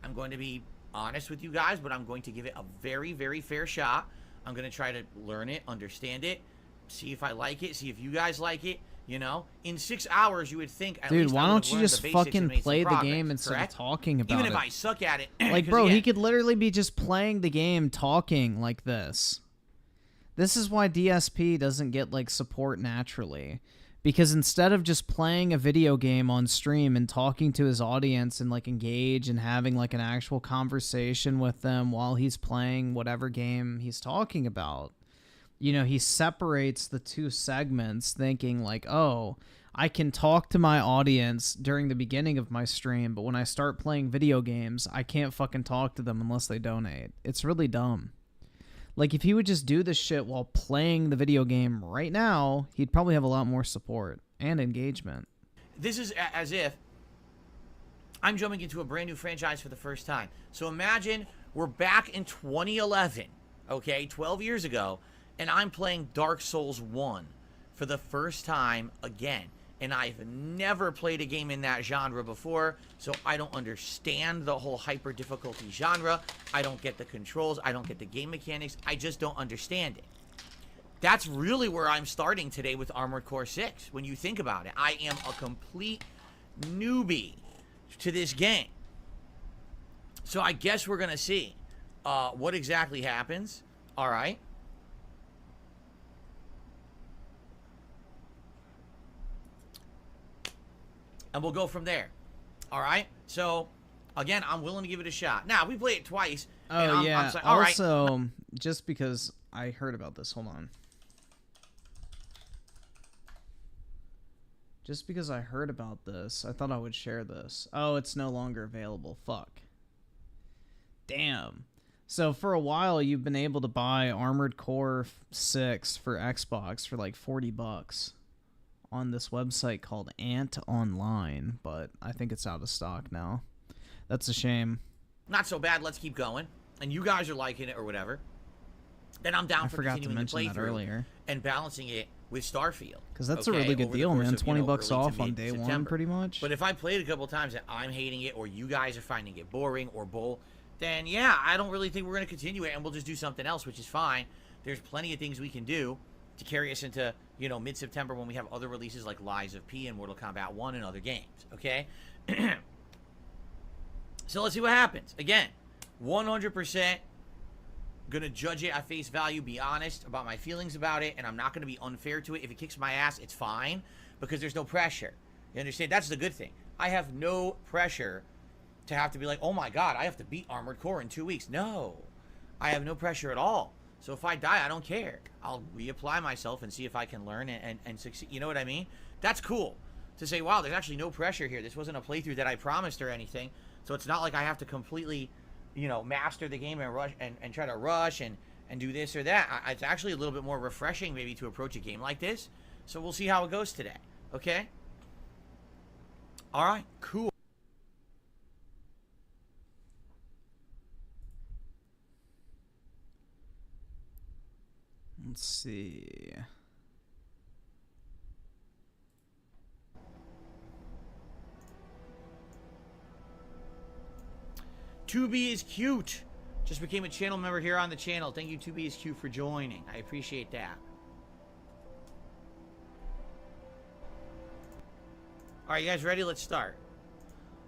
I'm going to be honest with you guys, but I'm going to give it a very, very fair shot. I'm going to try to learn it, understand it, see if I like it, see if you guys like it. You know, in 6 hours, you would think at
Dude,
least
why
I would
don't
have
you
learned
just
the basics and
fucking
made some
play the
progress,
game instead
correct?
of talking about
Even
it?
if I suck at it.
Like,
'cause
bro,
again,
he could literally be just playing the game, talking like this. This is why DSP doesn't get, like, support naturally. Because instead of just playing a video game on stream and talking to his audience and, like, engage and having, like, an actual conversation with them while he's playing whatever game he's talking about, you know, he separates the two segments thinking, like, oh, I can talk to my audience during the beginning of my stream, but when I start playing video games, I can't fucking talk to them unless they donate. It's really dumb. Like, if he would just do this shit while playing the video game right now, he'd probably have a lot more support and engagement.
This is as if I'm jumping into a brand new franchise for the first time. So imagine we're back in 2011, okay, 12 years ago, and I'm playing Dark Souls 1 for the first time again. And I've never played a game in that genre before, so I don't understand the whole hyper difficulty genre. I don't get the controls. I don't get the game mechanics. I just don't understand it. That's really where I'm starting today with Armored Core 6. When you think about it, I am a complete newbie to this game. So I guess we're going to see what exactly happens. All right. And we'll go from there. All right. So, again, I'm willing to give it a shot. Now, we play it twice.
Oh,
and I'm
yeah.
saying, all right.
Also, just because I heard about this, hold on. Just because I heard about this, I thought I would share this. Oh, it's no longer available. Fuck. Damn. So, for a while, you've been able to buy Armored Core 6 for Xbox for like $40 on this website called Ant Online, but I think it's out of stock now. That's a shame.
Not so bad. Let's keep going. And you guys are liking it or whatever. Then I'm down
I
for
forgot to
continuing the
mention that
playthrough
earlier.
and balancing it with Starfield.
Because that's
okay,
a really good
over the
deal,
course
man.
of,
$20
early to
off on day one,
mid-September.
pretty much.
But if I played a couple times and I'm hating it, or you guys are finding it boring or bull, then yeah, I don't really think we're going to continue it, and we'll just do something else, which is fine. There's plenty of things we can do to carry us into, you know, mid-September when we have other releases like Lies of P and Mortal Kombat 1 and other games, okay? So let's see what happens. Again, 100% gonna judge it at face value, be honest about my feelings about it, and I'm not gonna be unfair to it. If it kicks my ass, it's fine, because there's no pressure. You understand? That's the good thing. I have no pressure to have to be like, oh my god, I have to beat Armored Core in 2 weeks. No. I have no pressure at all. So if I die, I don't care. I'll reapply myself and see if I can learn and succeed. You know what I mean? That's cool. To say, wow, there's actually no pressure here. This wasn't a playthrough that I promised or anything. So it's not like I have to completely, you know, master the game and rush and try to rush and do this or that. It's actually a little bit more refreshing maybe to approach a game like this. So we'll see how it goes today. Okay? All right, cool.
Let's see.
Tubi is cute. Just became a channel member here on the channel. Thank you, Tubi is cute, for joining. I appreciate that. All right, you guys ready? Let's start.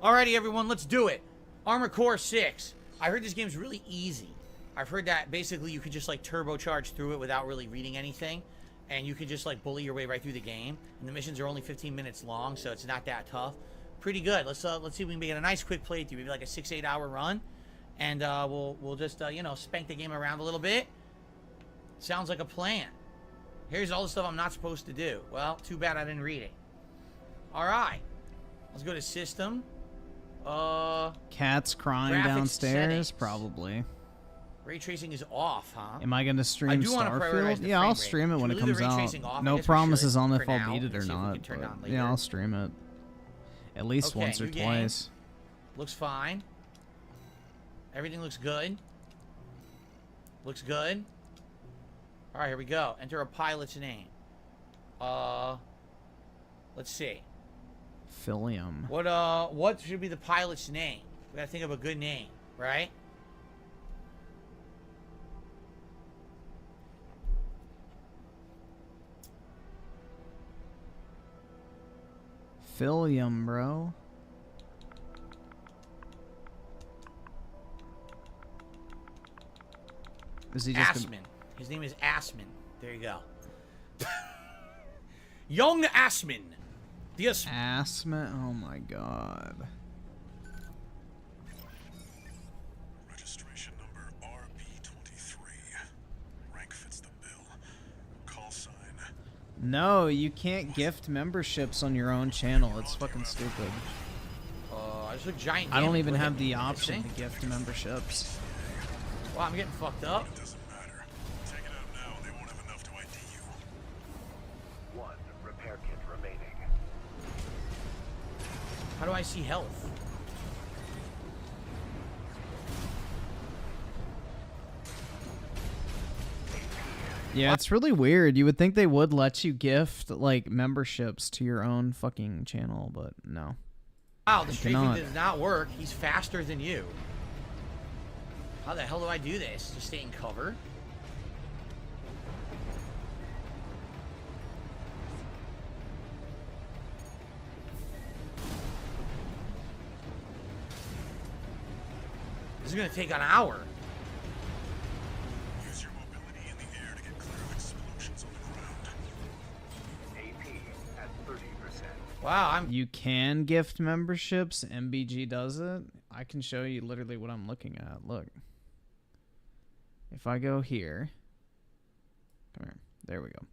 Alrighty, everyone, let's do it. Armored Core 6. I heard this game's really easy. I've heard that basically you could just like turbocharge through it without really reading anything, and you could just like bully your way right through the game. And the missions are only 15 minutes long, so it's not that tough. Pretty good. Let's see if we can make it a nice quick playthrough, maybe like a 6-8 hour run, and we'll just you know, spank the game around a little bit. Sounds like a plan. Here's all the stuff I'm not supposed to do. Well, too bad I didn't read it. All right, let's go to system.
Cat's crying
graphics
downstairs,
settings.
probably.
Ray tracing is off, huh?
Am I gonna stream
do wanna prioritize
Starfield?
the
Yeah,
frame
I'll
rate.
stream it when
Should
it
we leave
comes
the ray
out.
tracing off? I
No
guess we
promises
should
on
for
if I'll
now.
beat it or
Let's see if we
not,
can turn it on
but yeah,
later.
I'll stream it. At least
Okay,
once or
new game.
twice.
Looks fine. Everything looks good. Looks good. All right, here we go. Enter a pilot's name. Let's see.
Philium.
What should be the pilot's name? We gotta think of a good name, right?
Philium, bro. Is he just
Assman. His name is Assman. There you go. Young Assman. Yes.
Assman? Oh my god.
Registration number RB23. Rank fits the bill. Call sign.
No, you can't gift memberships on your own channel. It's fucking stupid.
There's a giant.
I don't
damage
even
with
have
it.
the
This
option to
thing?
gift memberships.
Wow, I'm getting fucked up.
Doesn't matter. Take it out now. They won't have enough to ID you.
One repair kit remaining.
How do I see health?
Yeah, it's really weird. You would think they would let you gift like memberships to your own fucking channel, but no.
Wow, the
You
strafing
cannot.
does not work. He's faster than you. How the hell do I do this? Just stay in cover? This is gonna take an hour.
Use your mobility in the air to get clear of explosions on the ground.
AP at 30%.
Wow,
You can gift memberships. MBG does it. I can show you literally what I'm looking at. Look. If I go here. Come here. There we go.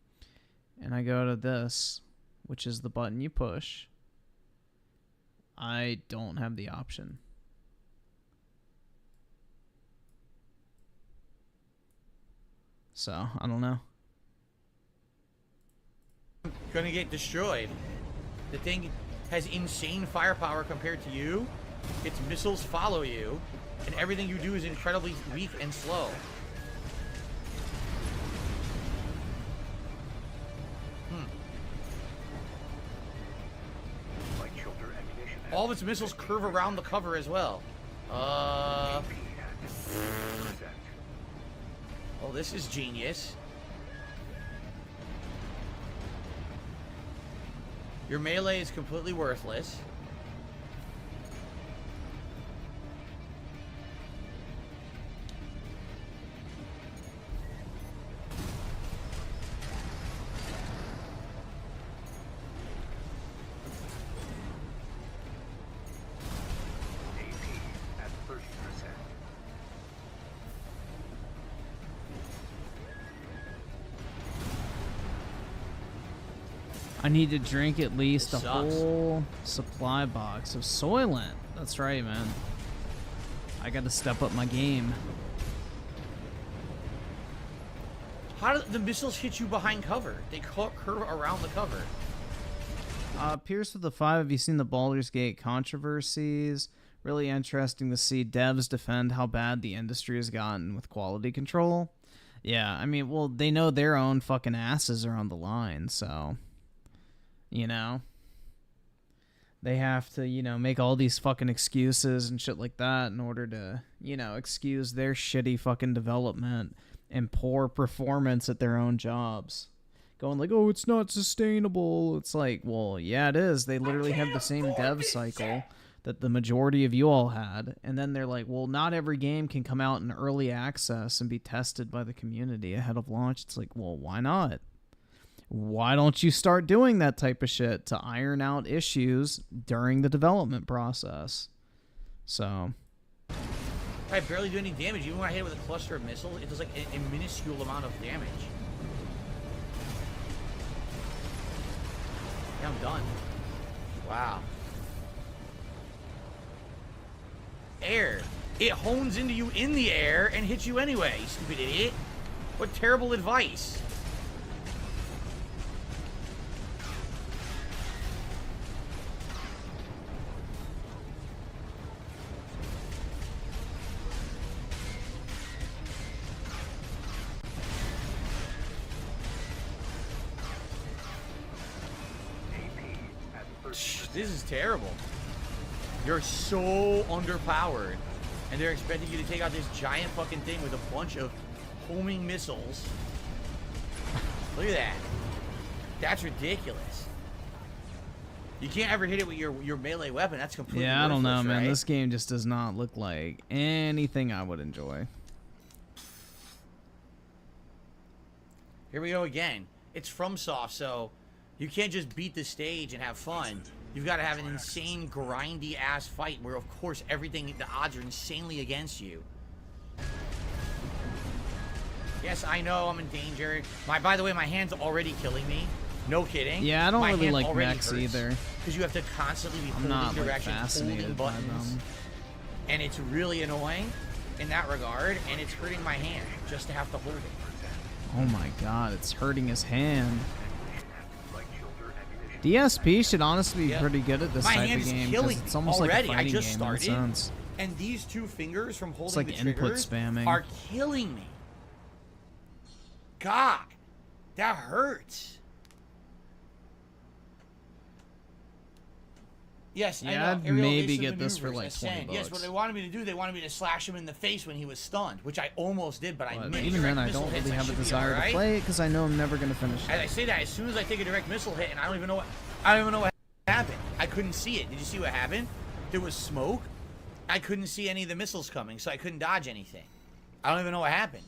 And I go to this, which is the button you push. I don't have the option. So, I don't know.
gonna get destroyed. The thing has insane firepower compared to you. Its missiles follow you, and everything you do is incredibly weak and slow. All of its missiles curve around the cover as well. Oh, this is genius. Your melee is completely worthless.
I need to drink at least a
Sucks.
whole supply box of Soylent. That's right, man. I got to step up my game.
How do the missiles hit you behind cover? They curve around the cover.
Pierce with the 5, have you seen the Baldur's Gate controversies? Really interesting to see devs defend how bad the industry has gotten with quality control. Yeah, I mean, well, they know their own fucking asses are on the line, so... You know? They have to, you know, make all these fucking excuses and shit like that in order to, you know, excuse their shitty fucking development and poor performance at their own jobs. Going like, oh, it's not sustainable. It's like, well, yeah, it is. They literally have the same dev cycle. that the majority of you all had. And then they're like, well, not every game can come out in early access and be tested by the community ahead of launch. It's like, well, why not? Why don't you start doing that type of shit to iron out issues during the development process? So
I barely do any damage. Even when I hit it with a cluster of missiles, it does like a minuscule amount of damage. Yeah, I'm done. Wow. Air. It hones into you in the air and hits you anyway, you stupid idiot. What terrible advice. This is terrible. You're so underpowered, and they're expecting you to take out this giant fucking thing with a bunch of homing missiles. Look at that. That's ridiculous. You can't ever hit it with your melee weapon. That's completely
yeah, I don't know,
worthless,
man.
right?
This game just does not look like anything I would enjoy.
Here we go again. It's FromSoft, so you can't just beat the stage and have fun. You've got to have an insane, grindy-ass fight where, of course, everything, the odds are insanely against you. Yes, I know I'm in danger. By the way, my hand's already killing me. No kidding.
Yeah, I don't
my
really
hand
like
already
mechs
hurts
either.
Because you have to constantly be
I'm
holding
not like
directions, holding
fascinated by
buttons.
them.
And it's really annoying in that regard, and it's hurting my hand just to have to hold it.
Oh my god, it's hurting his hand. DSP should honestly be pretty good at this
My
type
hand
of
is
game
killing
because it's almost like
already.
a fighting
I just
game
started,
in a sense.
and these two fingers from holding
like
the
input
triggers
spamming.
are killing me. God, that hurts. Yes,
Yeah,
I know.
I'd
Aerial
maybe
evasive
get this for
maneuvers,
like
ascend.
20
Yes, what
bucks.
they wanted me to do, they wanted me to slash him in the face when he was stunned, which I almost did, but I
But
missed.
even then, I
Direct
don't
missile
really
hits, I
have a
should be
desire to
alright.
play it because I know I'm never gonna finish
As
it.
I say that, as soon as I take a direct missile hit, and I don't even know what happened. I couldn't see it. Did you see what happened? There was smoke. I couldn't see any of the missiles coming, so I couldn't dodge anything. I don't even know what happened.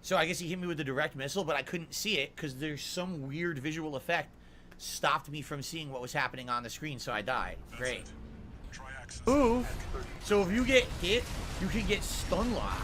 So I guess he hit me with the direct missile, but I couldn't see it because there's some weird visual effect stopped me from seeing what was happening on the screen, so I died. Great. Ooh. So if you get hit, you can get stun locked,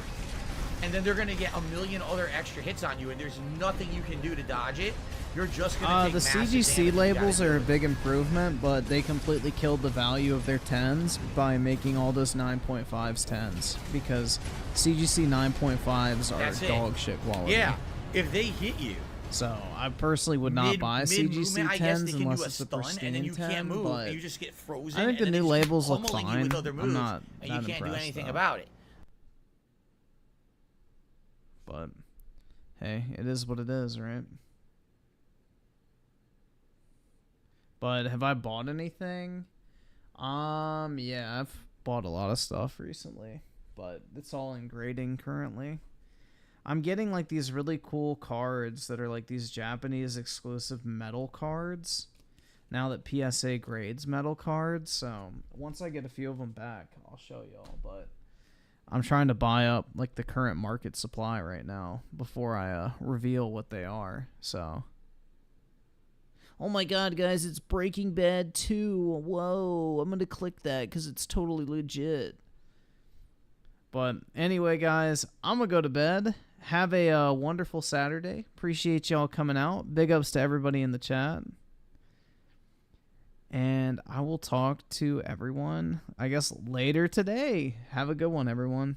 and then they're gonna get a million other extra hits on you, and there's nothing you can do to dodge it. You're just gonna take
The
massive
CGC
damage.
labels are a big improvement, but they completely killed the value of their 10s by making all those 9.5s 10s because CGC 9.5s are
That's it.
dog shit quality.
Yeah, if they hit you.
So I personally would not buy CGC
Mid-movement, I guess
10s
they can
unless
do a
it's a
stun,
pristine
and then you
10,
can't move,
but
and you just get frozen.
I think the
and then
new
they just
labels look
pummeling you
fine.
with other moves,
I'm not
and you
that
can't do
impressed,
anything
though.
about it.
But hey, it is what it is, right? But have I bought anything? Yeah, I've bought a lot of stuff recently, but it's all in grading currently. I'm getting like these really cool cards that are like these Japanese exclusive metal cards now that PSA grades metal cards. So once I get a few of them back, I'll show y'all. But I'm trying to buy up like the current market supply right now before I reveal what they are. So, oh my god, guys, it's Breaking Bad 2. Whoa, I'm gonna click that because it's totally legit. But anyway, guys, I'm gonna go to bed. Have a wonderful Saturday. Appreciate y'all coming out. Big ups to everybody in the chat. And I will talk to everyone, I guess, later today. Have a good one, everyone.